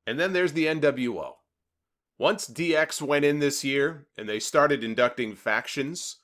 And then there's the NWO. Once DX went in this year and they started inducting factions,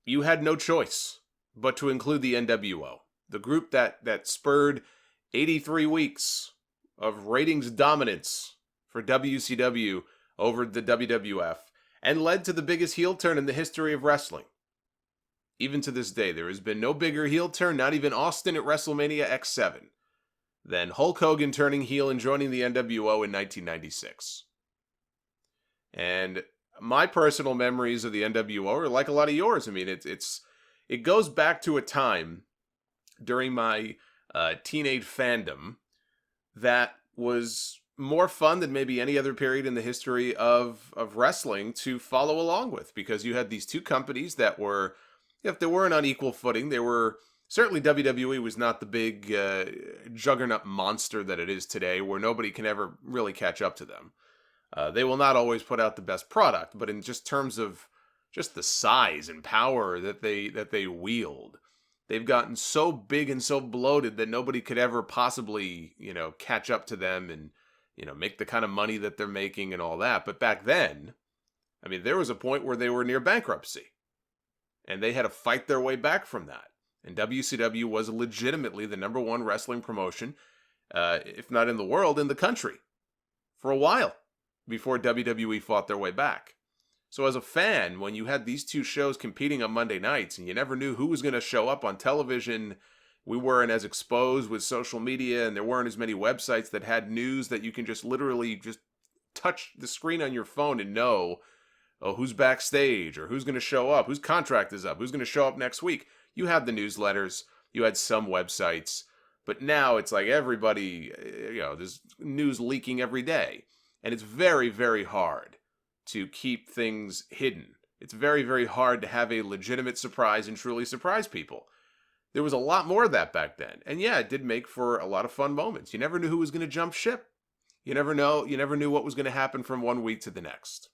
you had no choice but to include the NWO, the group that spurred 83 weeks of ratings dominance for WCW over the WWF and led to the biggest heel turn in the history of wrestling. Even to this day, there has been no bigger heel turn, not even Austin at WrestleMania X7, than Hulk Hogan turning heel and joining the NWO in 1996. And my personal memories of the NWO are like a lot of yours. I mean, it goes back to a time during my teenage fandom that was more fun than maybe any other period in the history of wrestling to follow along with, because you had these two companies that were, if they weren't on equal footing, they were certainly, WWE was not the big juggernaut monster that it is today, where nobody can ever really catch up to them. They will not always put out the best product, but in just terms of just the size and power that they wield, they've gotten so big and so bloated that nobody could ever possibly, catch up to them and, make the kind of money that they're making and all that. But back then, I mean, there was a point where they were near bankruptcy, and they had to fight their way back from that. And WCW was legitimately the number one wrestling promotion, if not in the world, in the country, for a while, before WWE fought their way back. So as a fan, when you had these two shows competing on Monday nights and you never knew who was going to show up on television, we weren't as exposed with social media, and there weren't as many websites that had news that you can just literally just touch the screen on your phone and know, who's backstage or who's going to show up, whose contract is up, who's going to show up next week. You had the newsletters, you had some websites, but now it's like everybody, there's news leaking every day. And it's very, very hard to keep things hidden. It's very, very hard to have a legitimate surprise and truly surprise people. There was a lot more of that back then. And yeah, it did make for a lot of fun moments. You never knew who was going to jump ship. You never knew what was going to happen from one week to the next.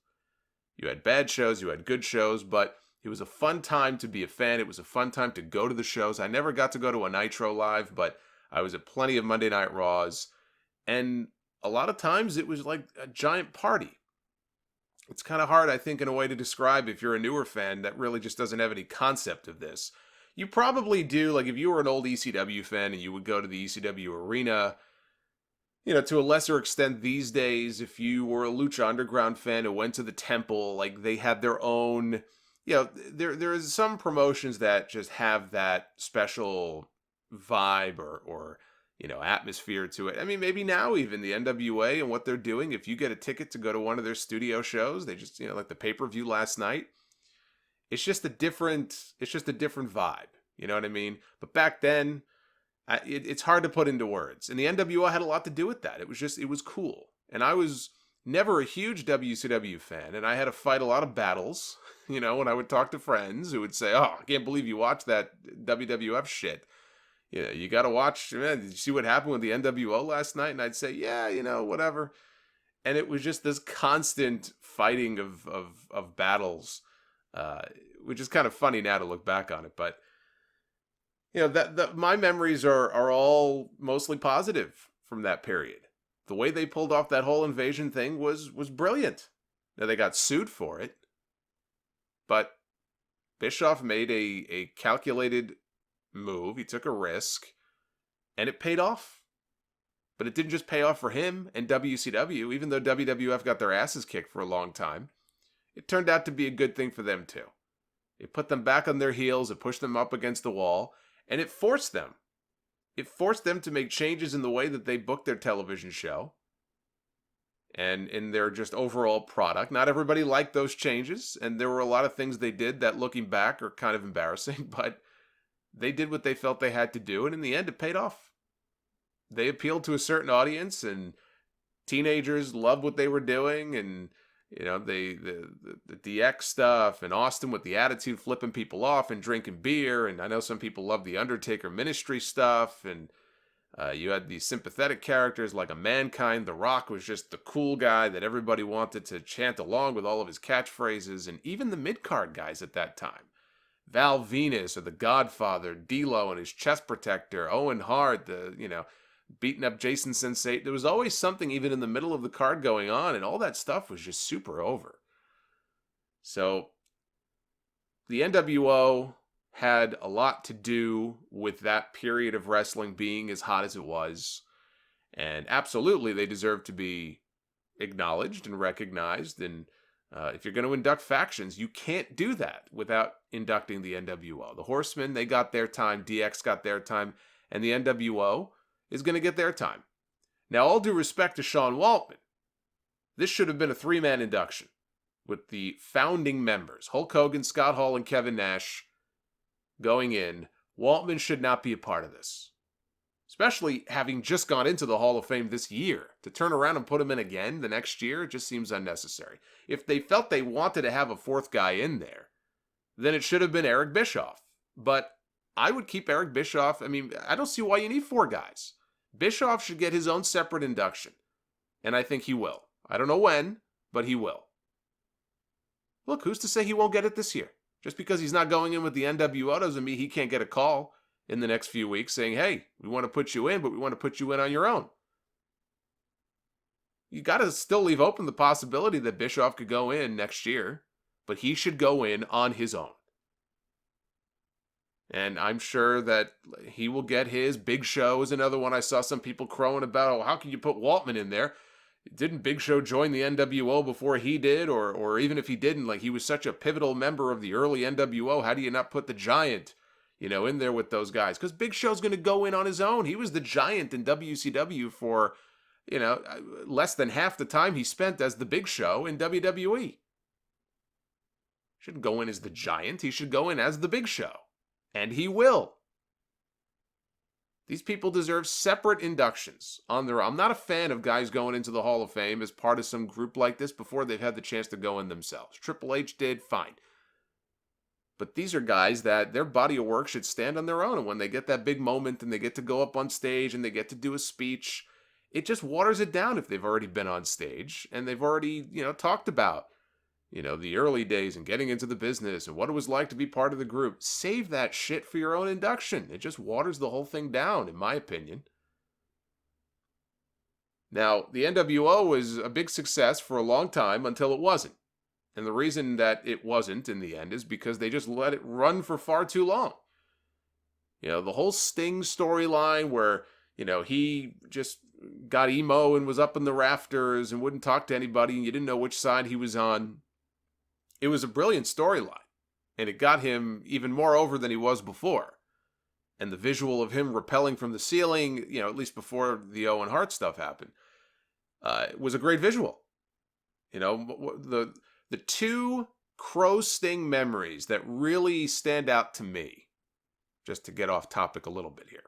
You had bad shows, you had good shows, but it was a fun time to be a fan. It was a fun time to go to the shows. I never got to go to a Nitro Live, but I was at plenty of Monday Night Raws. And a lot of times it was like a giant party. It's kind of hard, I think, in a way to describe if you're a newer fan that really just doesn't have any concept of this. You probably do, like if you were an old ECW fan and you would go to the ECW arena, to a lesser extent these days, if you were a Lucha Underground fan who went to the Temple, like they had their own, there is some promotions that just have that special vibe or atmosphere to it. I mean, maybe now even the NWA and what they're doing, if you get a ticket to go to one of their studio shows, they just, like the pay-per-view last night, it's just a different vibe. You know what I mean? But back then, it's hard to put into words. And the NWO had a lot to do with that. It was cool. And I was never a huge WCW fan, and I had to fight a lot of battles, when I would talk to friends who would say, "Oh, I can't believe you watched that WWF shit. Yeah, you got to watch, man, did you see what happened with the NWO last night?" And I'd say, yeah, whatever. And it was just this constant fighting of battles, which is kind of funny now to look back on it. But, my memories are all mostly positive from that period. The way they pulled off that whole invasion thing was brilliant. Now, they got sued for it, but Bischoff made a calculated move. He took a risk, and it paid off. But it didn't just pay off for him and WCW, even though WWF got their asses kicked for a long time. It turned out to be a good thing for them too. It put them back on their heels, it pushed them up against the wall, and it forced them. It forced them to make changes in the way that they booked their television show and in their just overall product. Not everybody liked those changes, and there were a lot of things they did that, looking back, are kind of embarrassing, but they did what they felt they had to do, and in the end, it paid off. They appealed to a certain audience, and teenagers loved what they were doing, and the DX stuff, and Austin with the attitude, flipping people off and drinking beer, and I know some people love the Undertaker ministry stuff, and you had these sympathetic characters like a Mankind. The Rock was just the cool guy that everybody wanted to chant along with all of his catchphrases, and even the mid-card guys at that time. Val Venus or the Godfather, D'Lo and his chest protector, Owen Hart, beating up Jason Sensate. There was always something even in the middle of the card going on, and all that stuff was just super over. So the NWO had a lot to do with that period of wrestling being as hot as it was. And absolutely, they deserve to be acknowledged and recognized. And if you're going to induct factions, you can't do that without inducting the NWO. The Horsemen, they got their time. DX got their time. And the NWO is going to get their time. Now, all due respect to Sean Waltman, this should have been a three-man induction with the founding members, Hulk Hogan, Scott Hall, and Kevin Nash, going in. Waltman should not be a part of this. Especially having just gone into the Hall of Fame this year. To turn around and put him in again the next year, it just seems unnecessary. If they felt they wanted to have a fourth guy in there, then it should have been Eric Bischoff. But I would keep Eric Bischoff. I mean, I don't see why you need four guys. Bischoff should get his own separate induction. And I think he will. I don't know when, but he will. Look, who's to say he won't get it this year? Just because he's not going in with the NWO doesn't mean he can't get a call in the next few weeks saying, hey, we want to put you in, but we want to put you in on your own. You got to still leave open the possibility that Bischoff could go in next year, but he should go in on his own. And I'm sure that he will get his. Big Show is another one I saw some people crowing about. Oh, how can you put Waltman in there? Didn't Big Show join the NWO before he did? Or even if he didn't, like he was such a pivotal member of the early NWO, how do you not put the Giant, in there with those guys? Because Big Show's going to go in on his own. He was the Giant in WCW for, less than half the time he spent as the Big Show in WWE. Shouldn't go in as the Giant. He should go in as the Big Show. And he will. These people deserve separate inductions on their own. I'm not a fan of guys going into the Hall of Fame as part of some group like this before they've had the chance to go in themselves. Triple H did, fine. But these are guys that their body of work should stand on their own. And when they get that big moment and they get to go up on stage and they get to do a speech, it just waters it down if they've already been on stage and they've already, talked about, the early days and getting into the business and what it was like to be part of the group. Save that shit for your own induction. It just waters the whole thing down, in my opinion. Now, the NWO was a big success for a long time until it wasn't. And the reason that it wasn't in the end is because they just let it run for far too long. The whole Sting storyline where, he just got emo and was up in the rafters and wouldn't talk to anybody and you didn't know which side he was on. It was a brilliant storyline. And it got him even more over than he was before. And the visual of him rappelling from the ceiling, at least before the Owen Hart stuff happened, was a great visual. The two Crow Sting memories that really stand out to me, just to get off topic a little bit here,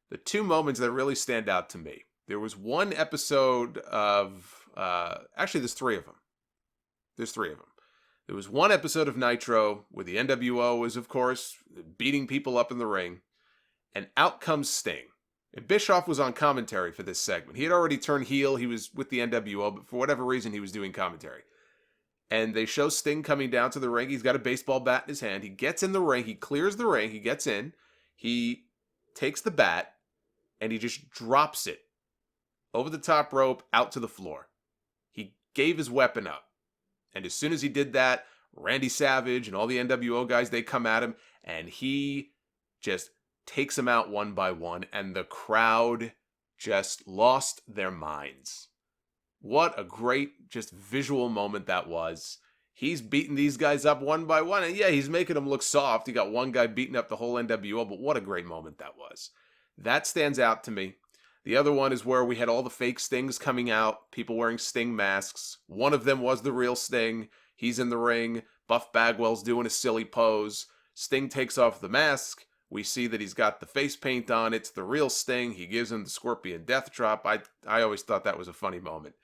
the two moments that really stand out to me. There was one episode of, actually there's three of them. There was one episode of Nitro where the NWO was, of course, beating people up in the ring, and out comes Sting. And Bischoff was on commentary for this segment. He had already turned heel. He was with the NWO, but for whatever reason, he was doing commentary. And they show Sting coming down to the ring. He's got a baseball bat in his hand. He gets in the ring. He clears the ring. He gets in. He takes the bat, and he just drops it over the top rope out to the floor. He gave his weapon up. And as soon as he did that, Randy Savage and all the NWO guys, they come at him, and he just takes them out one by one, and the crowd just lost their minds. What a great, just visual moment that was. He's beating these guys up one by one, and yeah, he's making them look soft. He got one guy beating up the whole NWO, but what a great moment that was. That stands out to me. The other one is where we had all the fake Stings coming out, people wearing Sting masks. One of them was the real Sting. He's in the ring. Buff Bagwell's doing a silly pose. Sting takes off the mask. We see that he's got the face paint on. It's the real Sting. He gives him the Scorpion Death Drop. I always thought that was a funny moment.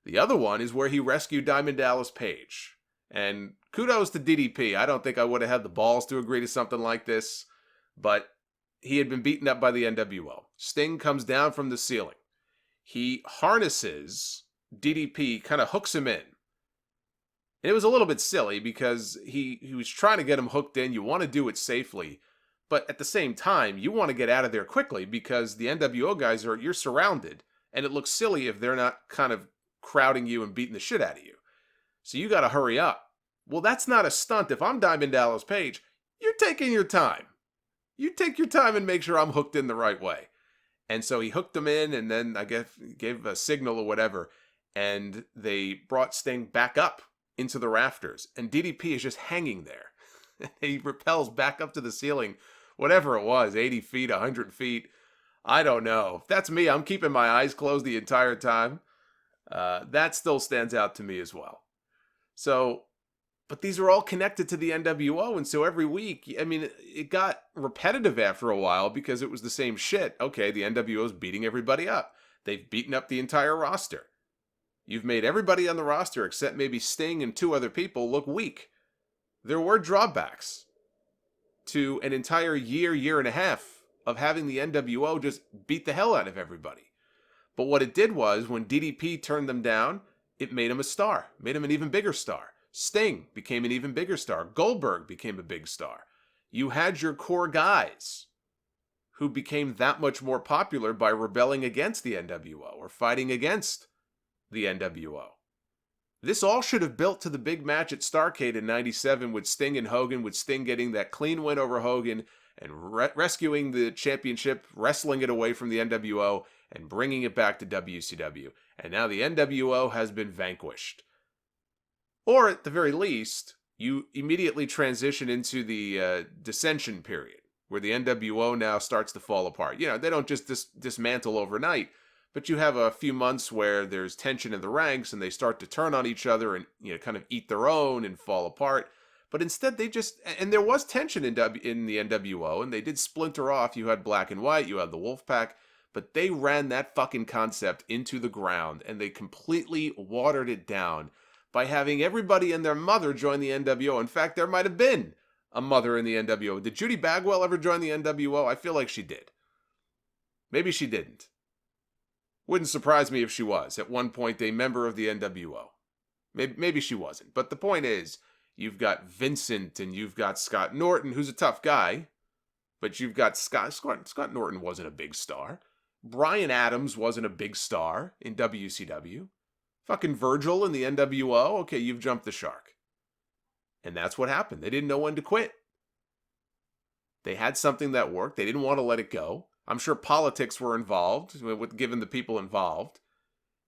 The other one is where he rescued Diamond Dallas Page. And kudos to DDP. I don't think I would have had the balls to agree to something like this, but he had been beaten up by the NWO. Sting comes down from the ceiling. He harnesses DDP, kind of hooks him in. And it was a little bit silly because he was trying to get him hooked in. You want to do it safely. But at the same time, you want to get out of there quickly because the NWO guys you're surrounded, and it looks silly if they're not kind of crowding you and beating the shit out of you. So you got to hurry up. Well, that's not a stunt. If I'm Diamond Dallas Page, you're taking your time. You take your time and make sure I'm hooked in the right way. And so he hooked them in, and then I guess gave a signal or whatever, and they brought Sting back up into the rafters, and DDP is just hanging there. He rappels back up to the ceiling, whatever it was, 80 feet, 100 feet. I don't know. If that's me, I'm keeping my eyes closed the entire time. That still stands out to me as well. So, but these are all connected to the NWO, and so every week, I mean, it got repetitive after a while because it was the same shit. Okay, the NWO is beating everybody up. They've beaten up the entire roster. You've made everybody on the roster, except maybe Sting and 2 other people, look weak. There were drawbacks to an entire year and a half of having the NWO just beat the hell out of everybody. But what it did was, when DDP turned them down, it made him a star, made him an even bigger star. Sting became an even bigger star. Goldberg became a big star. You had your core guys who became that much more popular by rebelling against the NWO or fighting against the NWO. This all should have built to the big match at Starrcade in '97 with Sting and Hogan, with Sting getting that clean win over Hogan and rescuing the championship, wrestling it away from the NWO, and bringing it back to WCW. And now the NWO has been vanquished. Or at the very least, you immediately transition into the dissension period, where the NWO now starts to fall apart. You know, they don't just dismantle overnight, but you have a few months where there's tension in the ranks and they start to turn on each other and, you know, kind of eat their own and fall apart. But instead they just, and there was tension in the NWO, and they did splinter off. You had Black and White, you had the Wolfpack, but they ran that fucking concept into the ground and they completely watered it down by having everybody and their mother join the NWO. In fact, there might have been a mother in the NWO. Did Judy Bagwell ever join the NWO? I feel like she did. Maybe she didn't. Wouldn't surprise me if she was, at one point, a member of the NWO. Maybe she wasn't. But the point is, you've got Vincent and you've got Scott Norton, who's a tough guy. But you've got Scott Norton wasn't a big star. Bryan Adams wasn't a big star in WCW. Fucking Virgil in the NWO, okay, you've jumped the shark. And that's what happened. They didn't know when to quit. They had something that worked. They didn't want to let it go. I'm sure politics were involved, given the people involved.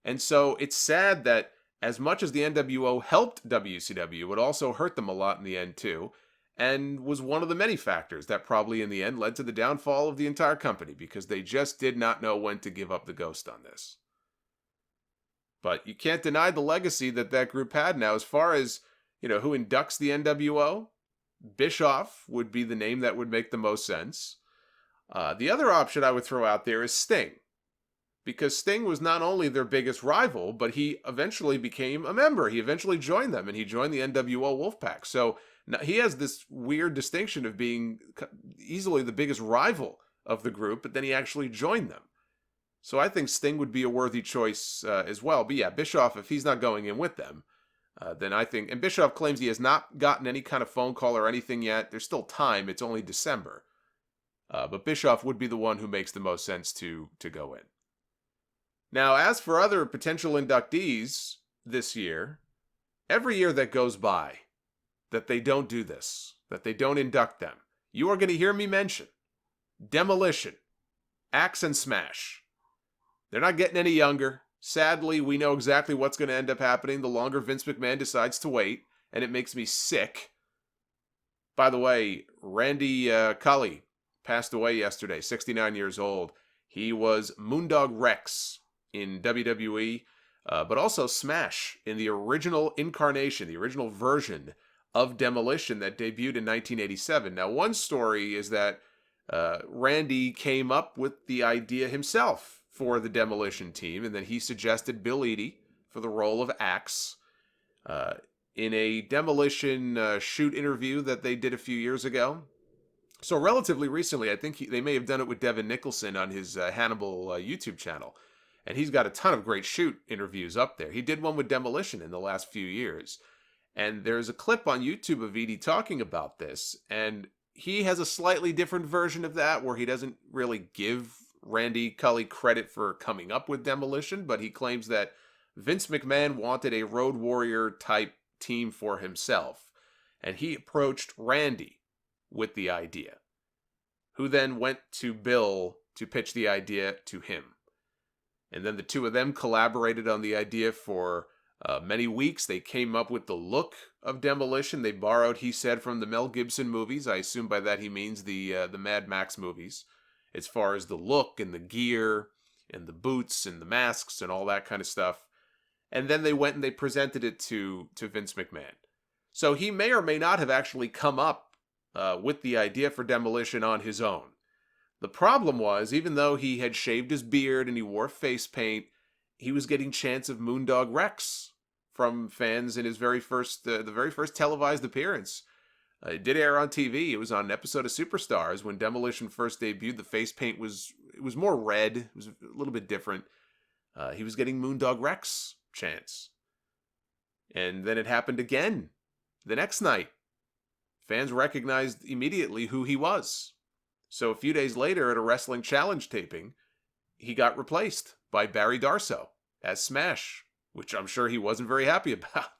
And so it's sad that as much as the NWO helped WCW, it also hurt them a lot in the end too, and was one of the many factors that probably in the end led to the downfall of the entire company, because they just did not know when to give up the ghost on this. But you can't deny the legacy that group had. Now, as far as, you know, who inducts the NWO, Bischoff would be the name that would make the most sense. The other option I would throw out there is Sting, because Sting was not only their biggest rival, but he eventually became a member. He eventually joined them, and he joined the NWO Wolfpack. So he has this weird distinction of being easily the biggest rival of the group, but then he actually joined them. So I think Sting would be a worthy choice as well. But yeah, Bischoff, if he's not going in with them, then I think, and Bischoff claims he has not gotten any kind of phone call or anything yet. There's still time. It's only December. But Bischoff would be the one who makes the most sense to go in. Now, as for other potential inductees this year, every year that goes by that they don't do this, that they don't induct them, you are going to hear me mention Demolition, Axe and Smash. They're not getting any younger. Sadly, we know exactly what's going to end up happening the longer Vince McMahon decides to wait, and it makes me sick. By the way, Randy Cully passed away yesterday, 69 years old. He was Moondog Rex in WWE, but also Smash in the original incarnation, the original version of Demolition that debuted in 1987. Now, one story is that Randy came up with the idea himself for the Demolition team, and then he suggested Bill Eadie for the role of Axe. In a Demolition shoot interview that they did a few years ago. So relatively recently, I think they may have done it with Devin Nicholson on his Hannibal YouTube channel. And he's got a ton of great shoot interviews up there. He did one with Demolition in the last few years. And there's a clip on YouTube of Eadie talking about this. And he has a slightly different version of that where he doesn't really give Randy Cully credit for coming up with Demolition, but he claims that Vince McMahon wanted a Road Warrior type team for himself, and he approached Randy with the idea, who then went to Bill to pitch the idea to him. And then the two of them collaborated on the idea for many weeks. They came up with the look of Demolition. They borrowed, he said, from the Mel Gibson movies. I assume by that he means the Mad Max movies, as far as the look and the gear and the boots and the masks and all that kind of stuff. And then they went and they presented it to Vince McMahon. So he may or may not have actually come up with the idea for Demolition on his own. The problem was, even though he had shaved his beard and he wore face paint, he was getting chants of Moondog Rex from fans in his very first, the very first televised appearance. It did air on TV. It was on an episode of Superstars when Demolition first debuted. The face paint was more red. It was a little bit different. He was getting Moondog Rex chants. And then it happened again the next night. Fans recognized immediately who he was. So a few days later at a Wrestling Challenge taping, he got replaced by Barry Darsow as Smash, which I'm sure he wasn't very happy about.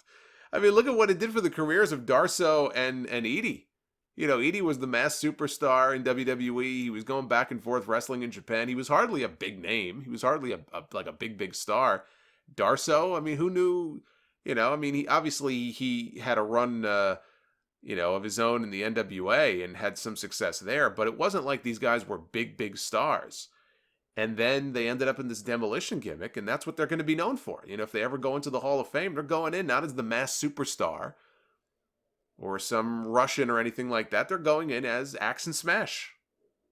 I mean, look at what it did for the careers of Darsow and Edie. You know, Edie was the masked superstar in WWE. He was going back and forth wrestling in Japan. He was hardly a big name. He was hardly a big star. Darsow, I mean, who knew? You know, I mean, he had a run, of his own in the NWA and had some success there. But it wasn't like these guys were big stars. And then they ended up in this Demolition gimmick, and that's what they're going to be known for. You know, if they ever go into the Hall of Fame, they're going in not as the masked superstar or some Russian or anything like that. They're going in as Axe and Smash.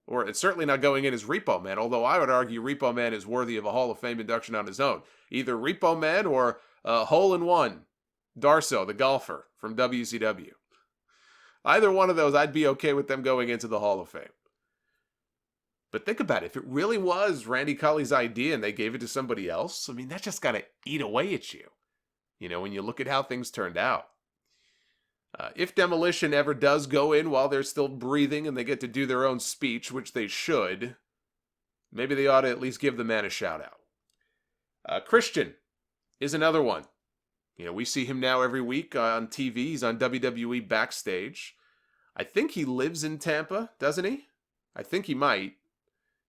Or it's certainly not going in as Repo Man, although I would argue Repo Man is worthy of a Hall of Fame induction on his own. Either Repo Man or Hole in One, Darsow, the golfer from WCW. Either one of those, I'd be okay with them going into the Hall of Fame. But think about it. If it really was Randy Cully's idea and they gave it to somebody else, I mean, that just got to eat away at you. You know, when you look at how things turned out. If Demolition ever does go in while they're still breathing and they get to do their own speech, which they should, maybe they ought to at least give the man a shout out. Christian is another one. You know, we see him now every week on TV. He's on WWE Backstage. I think he lives in Tampa, doesn't he? I think he might.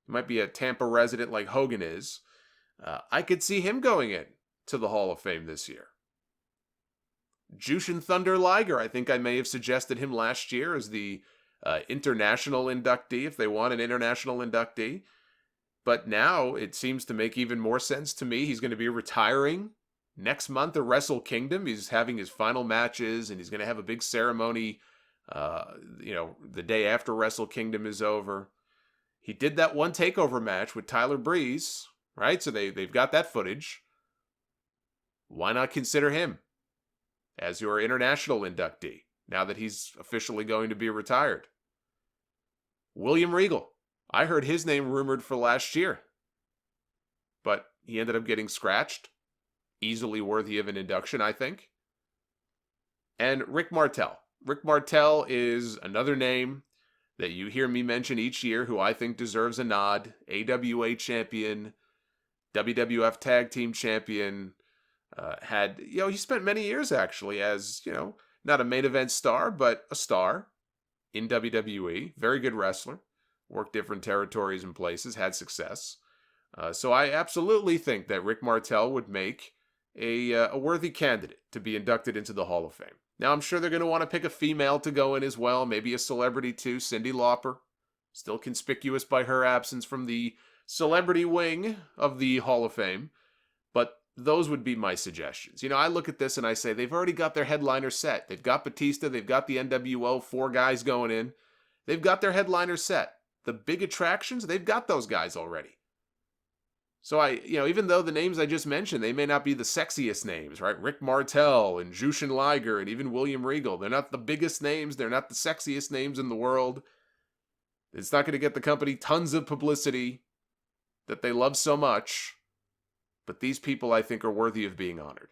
He might be a Tampa resident like Hogan is. I could see him going in to the Hall of Fame this year. Jushin Thunder Liger, I think I may have suggested him last year as the international inductee, if they want an international inductee. But now it seems to make even more sense to me. He's going to be retiring next month at Wrestle Kingdom. He's having his final matches, and he's going to have a big ceremony, the day after Wrestle Kingdom is over. He did that one takeover match with Tyler Breeze, right? So they've got that footage. Why not consider him as your international inductee, now that he's officially going to be retired? William Regal. I heard his name rumored for last year, but he ended up getting scratched. Easily worthy of an induction, I think. And Rick Martel. Rick Martel is another name that you hear me mention each year who I think deserves a nod. AWA champion, WWF Tag Team champion. He spent many years actually as, not a main event star, but a star in WWE. Very good wrestler. Worked different territories and places, had success. So I absolutely think that Rick Martel would make a worthy candidate to be inducted into the Hall of Fame. Now, I'm sure they're going to want to pick a female to go in as well, maybe a celebrity too, Cyndi Lauper. Still conspicuous by her absence from the celebrity wing of the Hall of Fame. But those would be my suggestions. I look at this and I say they've already got their headliner set. They've got Batista, they've got the NWO, 4 guys going in. They've got their headliner set. The big attractions, they've got those guys already. So even though the names I just mentioned, they may not be the sexiest names, right? Rick Martel and Jushin Liger and even William Regal. They're not the biggest names. They're not the sexiest names in the world. It's not going to get the company tons of publicity that they love so much. But these people, I think, are worthy of being honored.